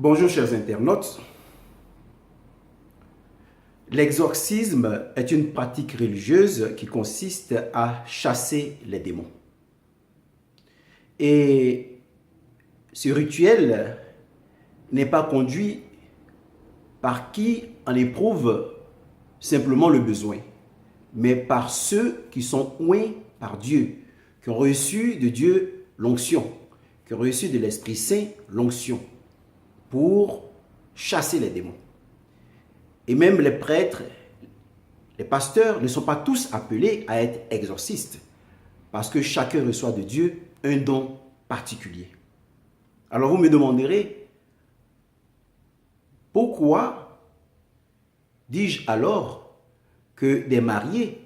Bonjour chers internautes. L'exorcisme est une pratique religieuse qui consiste à chasser les démons. Et ce rituel n'est pas conduit par qui en éprouve simplement le besoin, mais par ceux qui sont oints par Dieu, qui ont reçu de Dieu l'onction, qui ont reçu de l'Esprit Saint l'onction pour chasser les démons. Et même les prêtres, les pasteurs ne sont pas tous appelés à être exorcistes, parce que chacun reçoit de Dieu un don particulier. Alors vous me demanderez, pourquoi dis-je alors que des mariés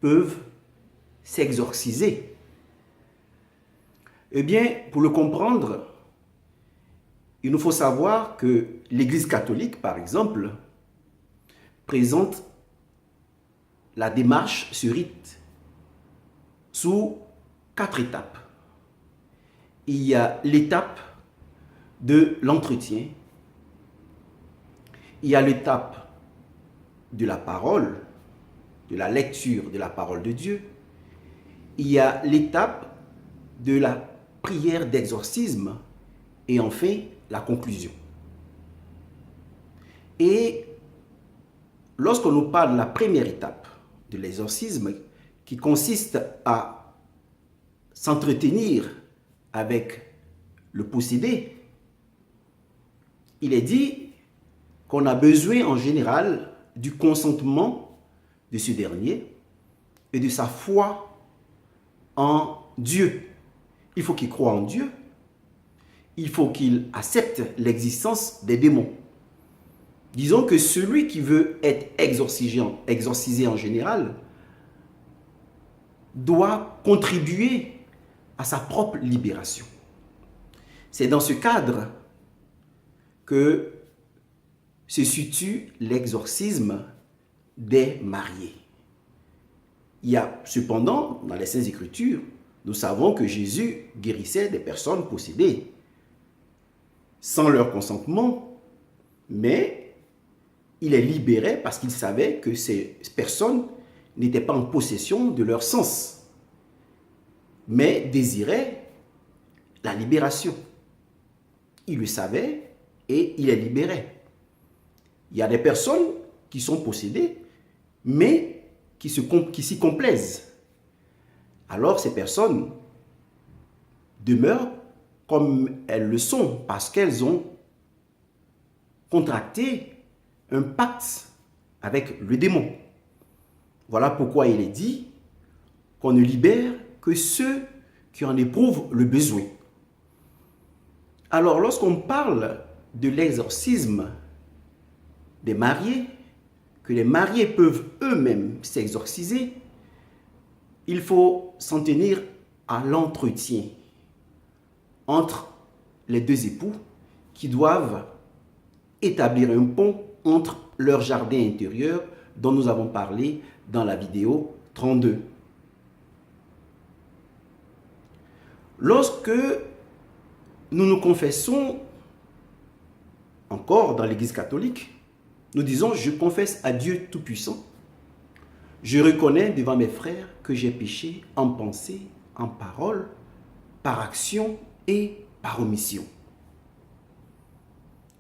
peuvent s'exorciser? Eh bien, pour le comprendre, il nous faut savoir que l'Église catholique, par exemple, présente la démarche, ce rite, sous 4 étapes. Il y a l'étape de l'entretien, il y a l'étape de la parole, de la lecture de la parole de Dieu, il y a l'étape de la prière d'exorcisme et enfin la conclusion. Et lorsqu'on nous parle de la première étape de l'exorcisme, qui consiste à s'entretenir avec le possédé, il est dit qu'on a besoin en général du consentement de ce dernier et de sa foi en Dieu. Il faut qu'il croie en Dieu, il faut qu'il accepte l'existence des démons. Disons que celui qui veut être exorcisé en général doit contribuer à sa propre libération. C'est dans ce cadre que se situe l'exorcisme des mariés. Il y a cependant, dans les Saintes Écritures, nous savons que Jésus guérissait des personnes possédées sans leur consentement, mais il les libérait parce qu'il savait que ces personnes n'étaient pas en possession de leur sens, mais désiraient la libération. Il le savait et il les libérait. Il y a des personnes qui sont possédées, mais qui s'y complaisent. Alors ces personnes demeurent comme elles le sont, parce qu'elles ont contracté un pacte avec le démon. Voilà pourquoi il est dit qu'on ne libère que ceux qui en éprouvent le besoin. Alors, lorsqu'on parle de l'exorcisme des mariés, que les mariés peuvent eux-mêmes s'exorciser, il faut s'en tenir à l'entretien entre les deux époux qui doivent établir un pont entre leur jardin intérieur dont nous avons parlé dans la vidéo 32. Lorsque nous nous confessons encore dans l'Église catholique, nous disons « Je confesse à Dieu Tout-Puissant. Je reconnais devant mes frères que j'ai péché en pensée, en parole, par action et par omission. »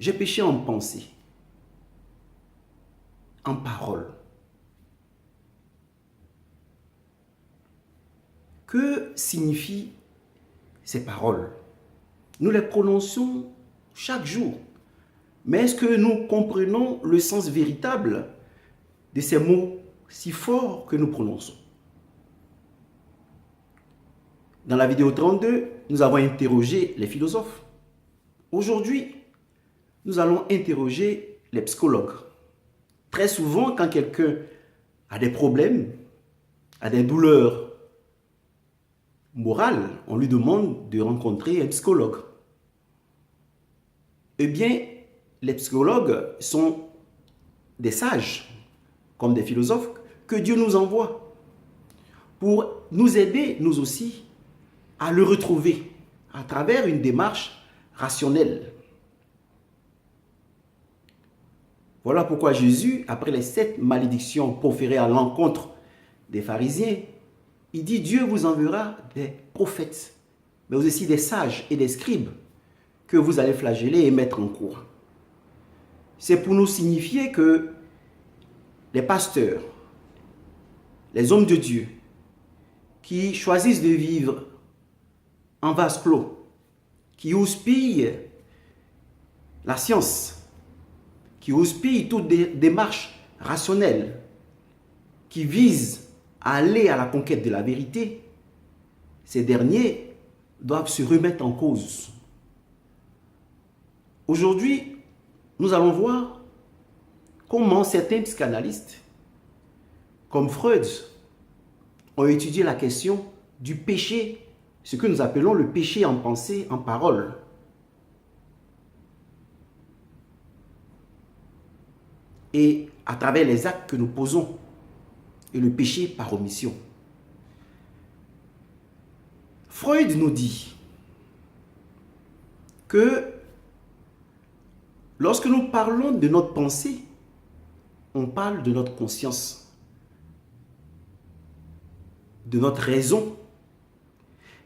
J'ai péché en pensée, en parole. Que signifient ces paroles? Nous les prononçons chaque jour. Mais est-ce que nous comprenons le sens véritable de ces mots si forts que nous prononçons? Dans la vidéo 32, nous avons interrogé les philosophes. Aujourd'hui, nous allons interroger les psychologues. Très souvent, quand quelqu'un a des problèmes, a des douleurs morales, on lui demande de rencontrer un psychologue. Eh bien, les psychologues sont des sages, comme des philosophes, que Dieu nous envoie pour nous aider, nous aussi, à le retrouver à travers une démarche rationnelle. Voilà pourquoi Jésus, après les 7 malédictions proférées à l'encontre des pharisiens, il dit: Dieu vous enverra des prophètes, mais aussi des sages et des scribes que vous allez flageller et mettre en cour. C'est pour nous signifier que les pasteurs, les hommes de Dieu, qui choisissent de vivre en vase clos, qui houspillent la science, qui houspillent toute démarche rationnelle, qui visent à aller à la conquête de la vérité, ces derniers doivent se remettre en cause. Aujourd'hui, nous allons voir comment certains psychanalystes, comme Freud, ont étudié la question du péché, ce que nous appelons le péché en pensée, en parole. Et à travers les actes que nous posons, et le péché par omission. Freud nous dit que lorsque nous parlons de notre pensée, on parle de notre conscience, de notre raison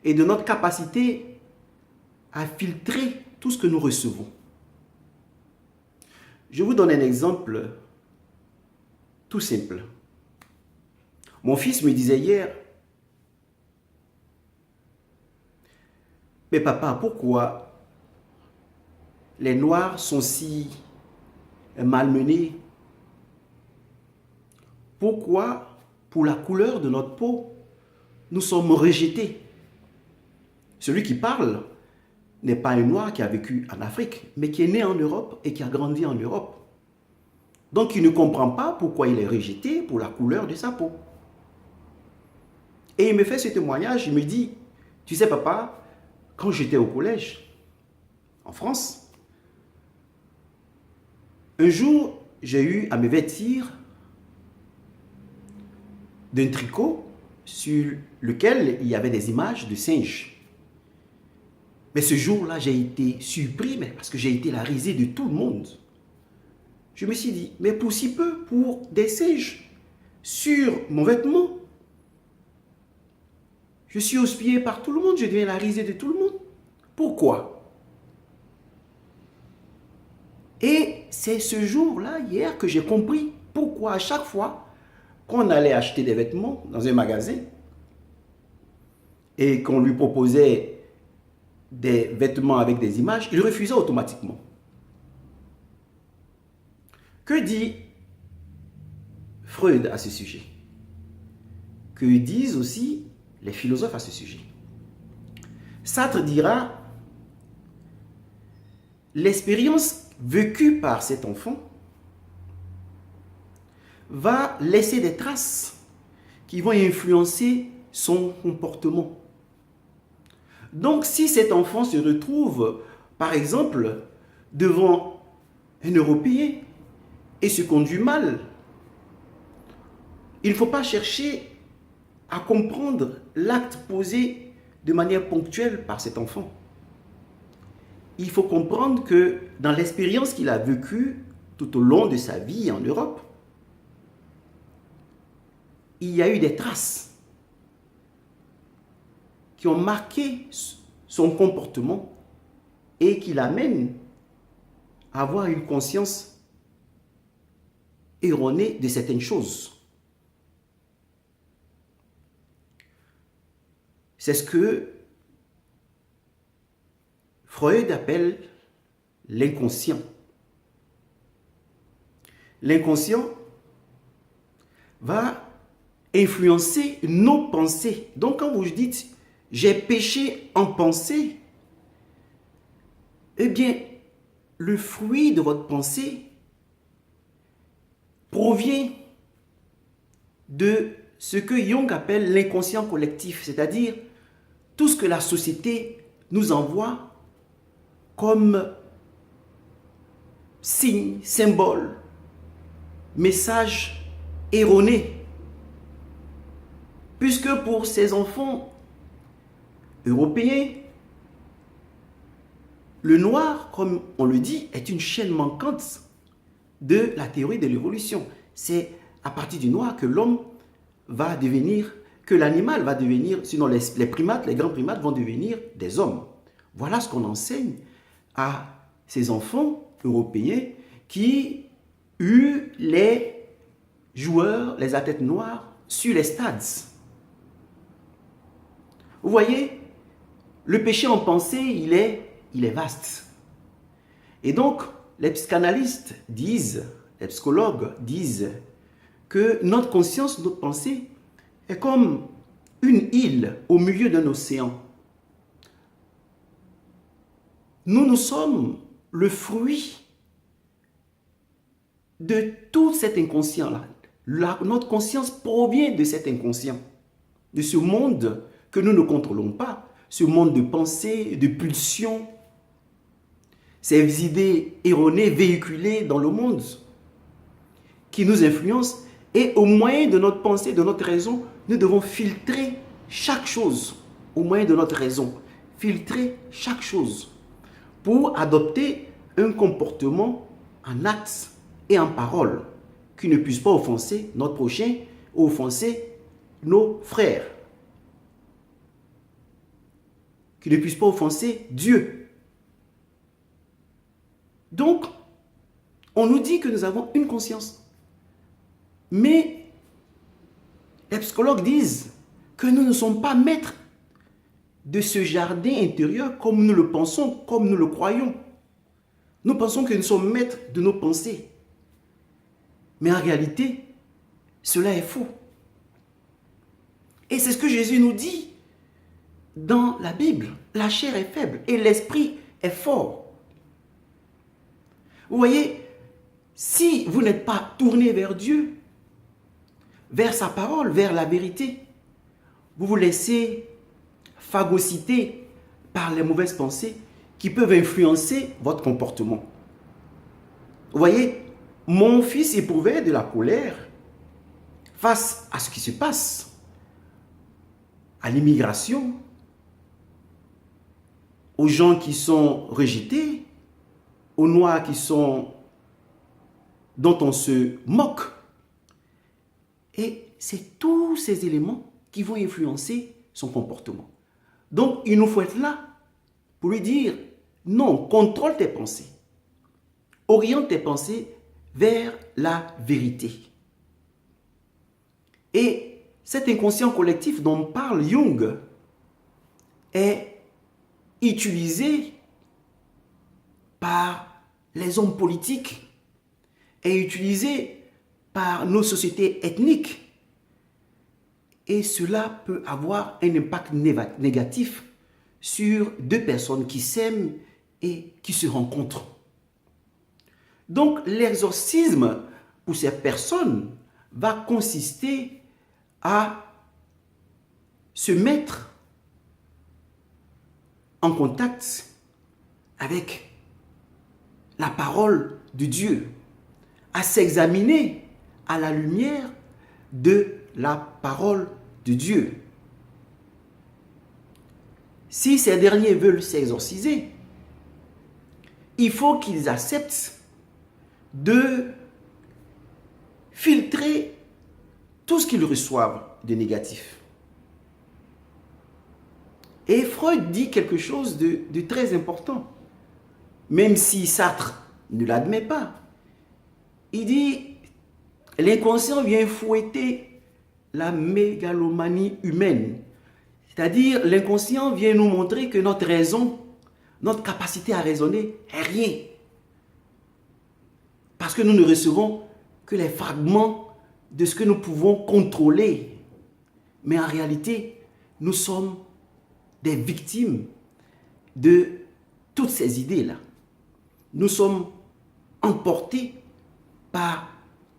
et de notre capacité à filtrer tout ce que nous recevons. Je vous donne un exemple tout simple. Mon fils me disait hier: mais papa, pourquoi les Noirs sont si malmenés? Pourquoi, pour la couleur de notre peau, nous sommes rejetés? Celui qui parle n'est pas un Noir qui a vécu en Afrique, mais qui est né en Europe et qui a grandi en Europe. Donc il ne comprend pas pourquoi il est rejeté pour la couleur de sa peau. Et il me fait ce témoignage, il me dit: tu sais papa, quand j'étais au collège, en France, un jour, j'ai eu à me vêtir d'un tricot sur lequel il y avait des images de singes. Mais ce jour-là, j'ai été surpris, parce que j'ai été la risée de tout le monde. Je me suis dit: mais pour si peu, pour des singes sur mon vêtement, je suis houspillé par tout le monde, je deviens la risée de tout le monde. Pourquoi? Et c'est ce jour-là, hier, que j'ai compris pourquoi à chaque fois qu'on allait acheter des vêtements dans un magasin et qu'on lui proposait des vêtements avec des images, il refusait automatiquement. Que dit Freud à ce sujet? Que disent aussi les philosophes à ce sujet? Sartre dira: l'expérience vécue par cet enfant va laisser des traces qui vont influencer son comportement. Donc, si cet enfant se retrouve, par exemple, devant un Européen et se conduit mal, il ne faut pas chercher à comprendre l'acte posé de manière ponctuelle par cet enfant. Il faut comprendre que dans l'expérience qu'il a vécue tout au long de sa vie en Europe, il y a eu des traces qui ont marqué son comportement et qui l'amènent à avoir une conscience erronée de certaines choses. C'est ce que Freud appelle l'inconscient. L'inconscient va influencer nos pensées. Donc quand vous dites « j'ai péché en pensée », eh bien, le fruit de votre pensée provient de ce que Jung appelle l'inconscient collectif, c'est-à-dire tout ce que la société nous envoie comme signe, symbole, message erroné. Puisque pour ces enfants européens, le noir, comme on le dit, est une chaîne manquante de la théorie de l'évolution. C'est à partir du noir que l'homme va devenir, que l'animal va devenir, sinon les primates, les grands primates vont devenir des hommes. Voilà ce qu'on enseigne à ces enfants européens qui eurent les joueurs, les athlètes noirs sur les stades. Vous voyez, le péché en pensée, il est vaste. Et donc, les psychanalystes disent, les psychologues disent que notre conscience, notre pensée est comme une île au milieu d'un océan. Nous sommes le fruit de tout cet inconscient-là. Notre conscience provient de cet inconscient, de ce monde que nous ne contrôlons pas, ce monde de pensée, de pulsions, ces idées erronées véhiculées dans le monde qui nous influencent. Et au moyen de notre pensée, de notre raison, nous devons filtrer chaque chose. Au moyen de notre raison, filtrer chaque chose pour adopter un comportement en acte et en parole qui ne puisse pas offenser notre prochain ou offenser nos frères, qui ne puisse pas offenser Dieu. Donc, on nous dit que nous avons une conscience. Mais les psychologues disent que nous ne sommes pas maîtres de ce jardin intérieur comme nous le pensons, comme nous le croyons. Nous pensons que nous sommes maîtres de nos pensées. Mais en réalité, cela est faux. Et c'est ce que Jésus nous dit dans la Bible. La chair est faible et l'esprit est fort. Vous voyez, si vous n'êtes pas tourné vers Dieu, vers sa parole, vers la vérité, vous vous laissez phagocyter par les mauvaises pensées qui peuvent influencer votre comportement. Vous voyez, mon fils éprouvait de la colère face à ce qui se passe, à l'immigration, aux gens qui sont rejetés, aux noirs dont on se moque. Et c'est tous ces éléments qui vont influencer son comportement. Donc, il nous faut être là pour lui dire, non, contrôle tes pensées. Oriente tes pensées vers la vérité. Et cet inconscient collectif dont parle Jung est utilisé par les hommes politiques, est utilisé par nos sociétés ethniques. Et cela peut avoir un impact négatif sur deux personnes qui s'aiment et qui se rencontrent. Donc, l'exorcisme pour ces personnes va consister à se mettre en contact avec la parole de Dieu, à s'examiner à la lumière de la parole de Dieu. Si ces derniers veulent s'exorciser, il faut qu'ils acceptent de filtrer tout ce qu'ils reçoivent de négatif. Et Freud dit quelque chose de très important, même si Sartre ne l'admet pas. Il dit, l'inconscient vient fouetter la mégalomanie humaine. C'est-à-dire, l'inconscient vient nous montrer que notre raison, notre capacité à raisonner est rien. Parce que nous ne recevons que les fragments de ce que nous pouvons contrôler. Mais en réalité, nous sommes des victimes de toutes ces idées-là. Nous sommes emportés par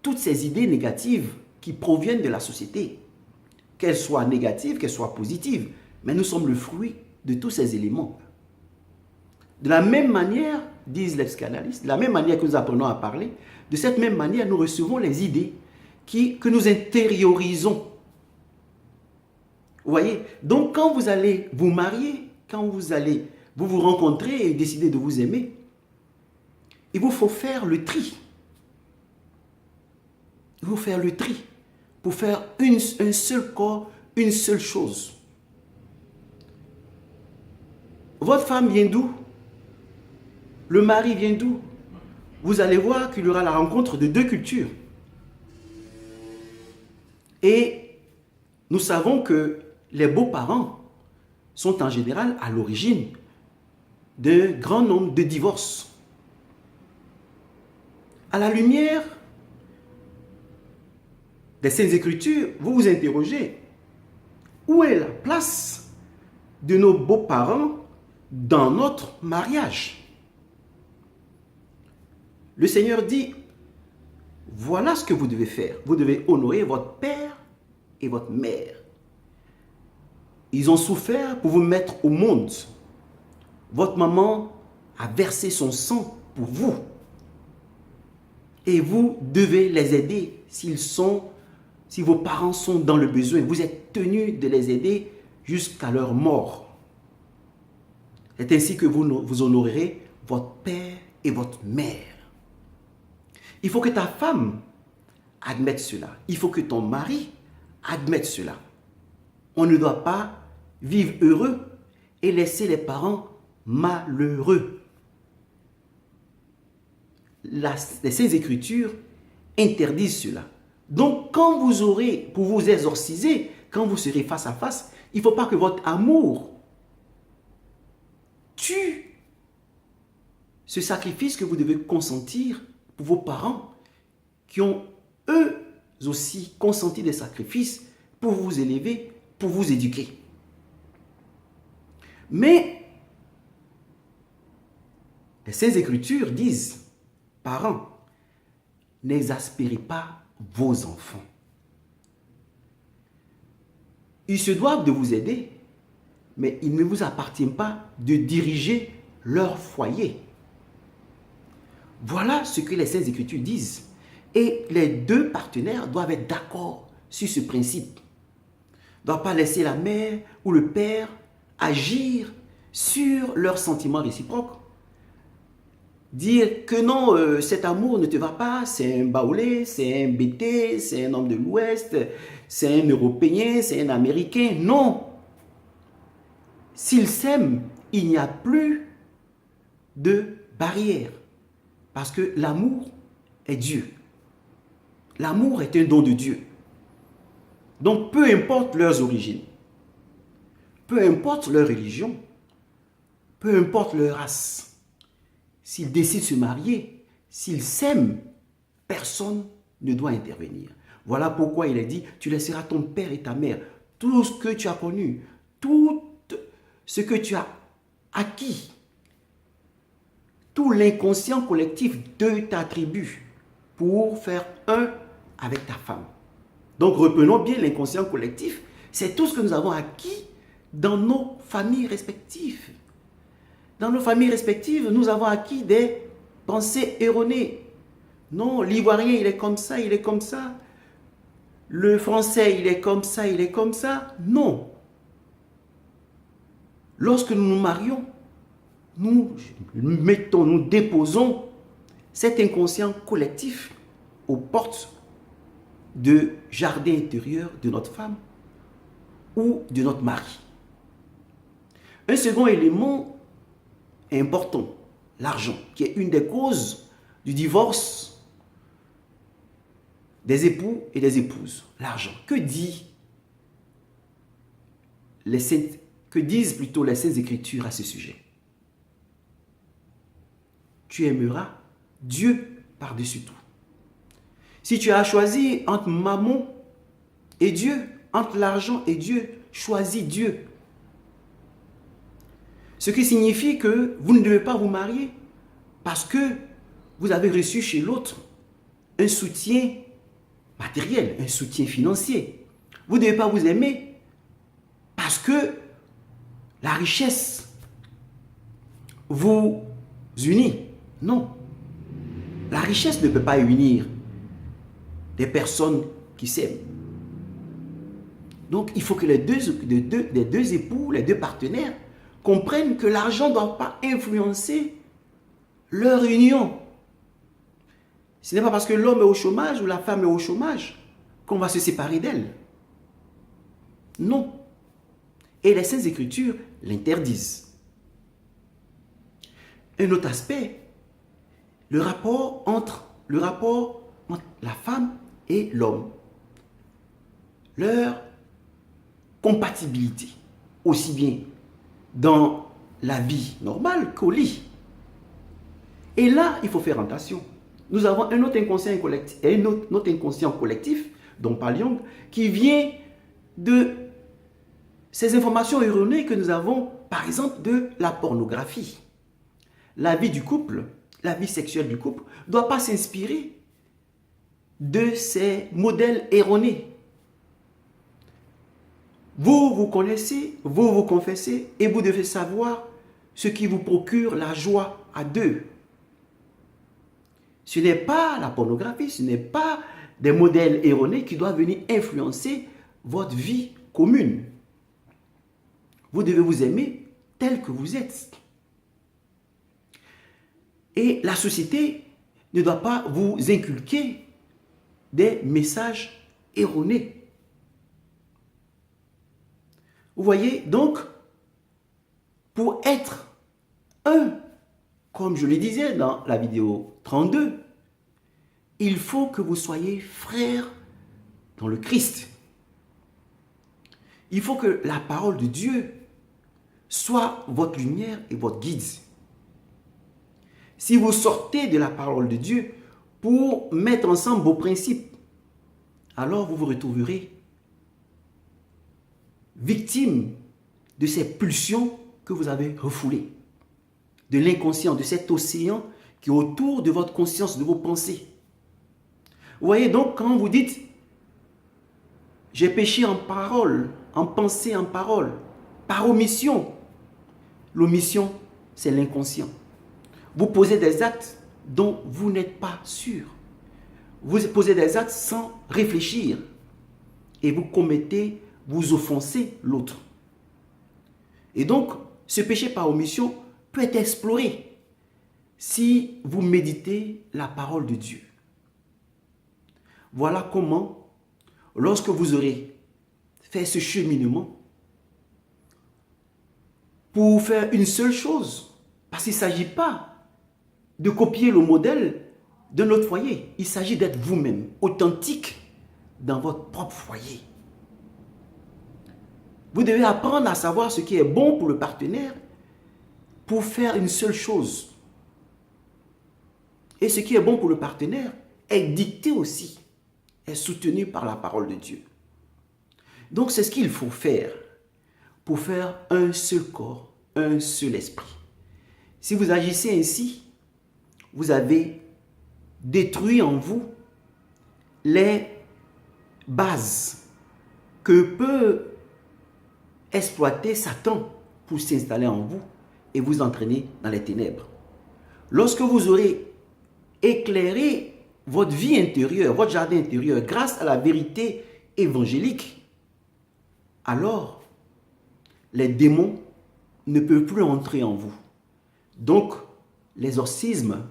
toutes ces idées négatives qui proviennent de la société. Qu'elles soient négatives, qu'elles soient positives. Mais nous sommes le fruit de tous ces éléments. De la même manière, disent les psychanalystes, de la même manière que nous apprenons à parler, de cette même manière, nous recevons les idées que nous intériorisons. Vous voyez? Donc, quand vous allez vous marier, quand vous vous rencontrer et décider de vous aimer, il vous faut faire le tri. Il faut faire le tri pour faire un seul corps, une seule chose. Votre femme vient d'où? Le mari vient d'où? Vous allez voir qu'il y aura la rencontre de deux cultures. Et nous savons que les beaux-parents sont en général à l'origine d'un grand nombre de divorces. À la lumière des Saintes Écritures, vous vous interrogez, où est la place de nos beaux-parents dans notre mariage? Le Seigneur dit, voilà ce que vous devez faire. Vous devez honorer votre père et votre mère. Ils ont souffert pour vous mettre au monde. Votre maman a versé son sang pour vous. Et vous devez les aider si vos parents sont dans le besoin. Vous êtes tenus de les aider jusqu'à leur mort. C'est ainsi que vous honorerez votre père et votre mère. Il faut que ta femme admette cela. Il faut que ton mari admette cela. On ne doit pas vivre heureux et laisser les parents malheureux. Les Saintes Écritures interdisent cela. Donc, quand vous aurez, pour vous exorciser, quand vous serez face à face, il ne faut pas que votre amour tue ce sacrifice que vous devez consentir pour vos parents qui ont eux aussi consenti des sacrifices pour vous élever, pour vous éduquer. Mais les Saintes Écritures disent, parents, n'exaspérez pas vos enfants. Ils se doivent de vous aider, mais il ne vous appartient pas de diriger leur foyer. Voilà ce que les Saintes Écritures disent. Et les deux partenaires doivent être d'accord sur ce principe. Ils ne doivent pas laisser la mère ou le père agir sur leurs sentiments réciproques. Dire que non, cet amour ne te va pas, c'est un baoulé, c'est un bété, c'est un homme de l'Ouest, c'est un Européen, c'est un Américain. Non. S'ils s'aiment, il n'y a plus de barrière. Parce que l'amour est Dieu. L'amour est un don de Dieu. Donc, peu importe leurs origines, peu importe leur religion, peu importe leur race, s'ils décident de se marier, s'ils s'aiment, personne ne doit intervenir. Voilà pourquoi il est dit, tu laisseras ton père et ta mère, tout ce que tu as connu, tout ce que tu as acquis, tout l'inconscient collectif de ta tribu pour faire un avec ta femme. Donc reprenons bien l'inconscient collectif, c'est tout ce que nous avons acquis dans nos familles respectives. Dans nos familles respectives, nous avons acquis des pensées erronées. Non, l'Ivoirien, il est comme ça, il est comme ça. Le Français, il est comme ça, il est comme ça. Non. Lorsque nous nous marions, nous déposons cet inconscient collectif aux portes du jardin intérieur de notre femme ou de notre mari. Un second élément important, l'argent, qui est une des causes du divorce des époux et des épouses. L'argent. Que disent les Saintes Écritures à ce sujet? Tu aimeras Dieu par-dessus tout. Si tu as choisi entre mammon et Dieu, entre l'argent et Dieu, choisis Dieu. Ce qui signifie que vous ne devez pas vous marier parce que vous avez reçu chez l'autre un soutien matériel, un soutien financier. Vous ne devez pas vous aimer parce que la richesse vous unit. Non. La richesse ne peut pas unir des personnes qui s'aiment. Donc, il faut que les deux époux, les deux partenaires, comprennent que l'argent ne doit pas influencer leur union. Ce n'est pas parce que l'homme est au chômage ou la femme est au chômage qu'on va se séparer d'elle. Non. Et les Saintes Écritures l'interdisent. Un autre aspect, le rapport entre la femme et l'homme. Leur compatibilité, aussi bien dans la vie normale qu'au lit. Et là, il faut faire attention. Nous avons un autre inconscient collectif, dont parle Jung, qui vient de ces informations erronées que nous avons, par exemple, de la pornographie. La vie du couple, la vie sexuelle du couple, ne doit pas s'inspirer de ces modèles erronés. Vous vous connaissez, vous vous confessez et vous devez savoir ce qui vous procure la joie à deux. Ce n'est pas la pornographie, ce n'est pas des modèles erronés qui doivent venir influencer votre vie commune. Vous devez vous aimer tel que vous êtes. Et la société ne doit pas vous inculquer des messages erronés. Vous voyez, donc, pour être un, comme je le disais dans la vidéo 32, il faut que vous soyez frères dans le Christ. Il faut que la parole de Dieu soit votre lumière et votre guide. Si vous sortez de la parole de Dieu pour mettre ensemble vos principes, alors vous vous retrouverez victime de ces pulsions que vous avez refoulées, de l'inconscient, de cet océan qui est autour de votre conscience, de vos pensées. Vous voyez donc, quand vous dites « j'ai péché en parole, en pensée, en parole », par omission, l'omission, c'est l'inconscient. Vous posez des actes dont vous n'êtes pas sûr. Vous posez des actes sans réfléchir et vous offensez l'autre. Et donc, ce péché par omission peut être exploré si vous méditez la parole de Dieu. Voilà comment, lorsque vous aurez fait ce cheminement, pour faire une seule chose, parce qu'il ne s'agit pas de copier le modèle de notre foyer, il s'agit d'être vous-même, authentique dans votre propre foyer. Vous devez apprendre à savoir ce qui est bon pour le partenaire pour faire une seule chose. Et ce qui est bon pour le partenaire est dicté aussi, est soutenu par la parole de Dieu. Donc c'est ce qu'il faut faire pour faire un seul corps, un seul esprit. Si vous agissez ainsi, vous avez détruit en vous les bases que peut exploiter Satan pour s'installer en vous et vous entraîner dans les ténèbres. Lorsque vous aurez éclairé votre vie intérieure, votre jardin intérieur, grâce à la vérité évangélique, alors les démons ne peuvent plus entrer en vous. Donc, l'exorcisme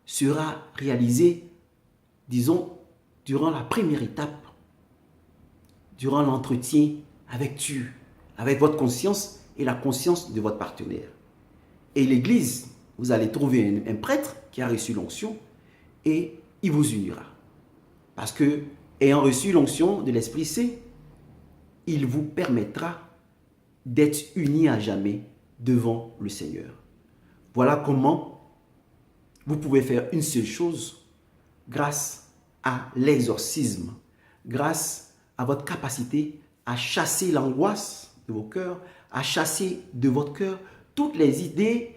sera réalisé, disons, durant la première étape, durant l'entretien avec Dieu, avec votre conscience et la conscience de votre partenaire. Et l'église, vous allez trouver un prêtre qui a reçu l'onction et il vous unira. Parce que, ayant reçu l'onction de l'Esprit Saint, il vous permettra d'être unis à jamais devant le Seigneur. Voilà comment vous pouvez faire une seule chose grâce à l'exorcisme, grâce à votre capacité à chasser l'angoisse de vos cœurs, à chasser de votre cœur toutes les idées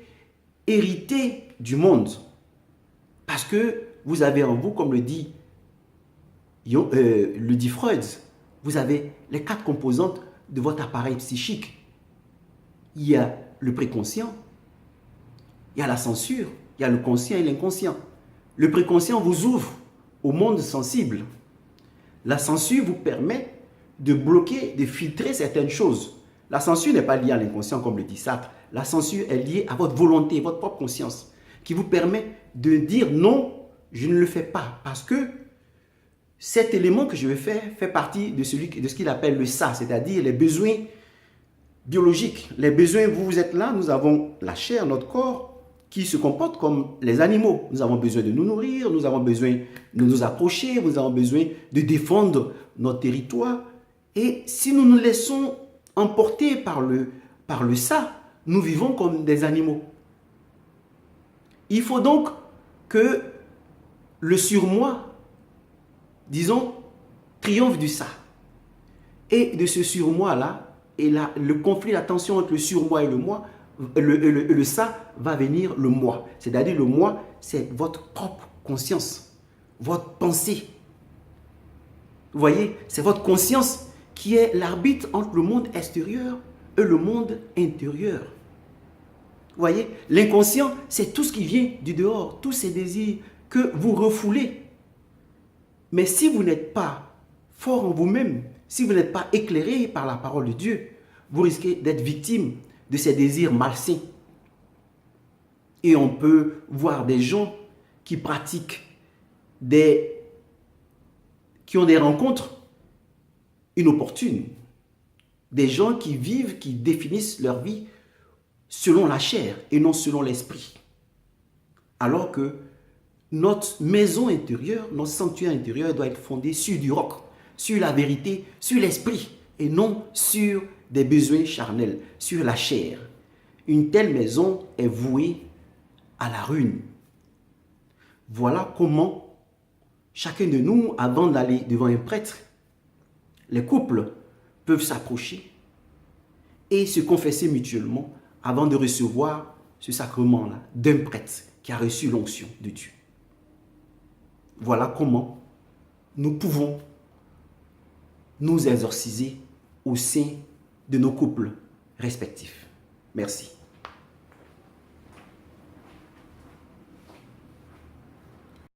héritées du monde. Parce que vous avez en vous, comme le dit Freud, vous avez les 4 composantes de votre appareil psychique. Il y a le préconscient, il y a la censure, il y a le conscient et l'inconscient. Le préconscient vous ouvre au monde sensible. La censure vous permet de bloquer, de filtrer certaines choses. La censure n'est pas liée à l'inconscient comme le dit Sartre. La censure est liée à votre volonté, votre propre conscience, qui vous permet de dire non je ne le fais pas parce que cet élément que je vais faire fait partie de ce qu'il appelle le ça, c'est-à-dire les besoins biologiques. Les besoins, vous êtes là, nous avons la chair, notre corps, qui se comporte comme les animaux. Nous avons besoin de nous nourrir, nous avons besoin de nous approcher, nous avons besoin de défendre notre territoire. Et si nous nous laissons emporter par le ça, nous vivons comme des animaux. Il faut donc que le surmoi, disons, triomphe du ça. Et de ce surmoi-là, et là, le conflit, la tension entre le surmoi et le moi, le ça va venir le moi. C'est-à-dire le moi, c'est votre propre conscience, votre pensée. Vous voyez, c'est votre conscience qui est l'arbitre entre le monde extérieur et le monde intérieur. Vous voyez, l'inconscient, c'est tout ce qui vient du dehors, tous ces désirs que vous refoulez. Mais si vous n'êtes pas fort en vous-même, si vous n'êtes pas éclairé par la parole de Dieu, vous risquez d'être victime de ces désirs malsains. Et on peut voir des gens qui pratiquent qui ont des rencontres inopportunes. Des gens qui vivent, qui définissent leur vie selon la chair et non selon l'esprit. Alors que notre maison intérieure, notre sanctuaire intérieur doit être fondé sur du roc, sur la vérité, sur l'esprit et non sur des besoins charnels, sur la chair. Une telle maison est vouée à la ruine. Voilà comment chacun de nous, avant d'aller devant un prêtre, les couples peuvent s'approcher et se confesser mutuellement avant de recevoir ce sacrement-là d'un prêtre qui a reçu l'onction de Dieu. Voilà comment nous pouvons nous exorciser au sein de nos couples respectifs. Merci.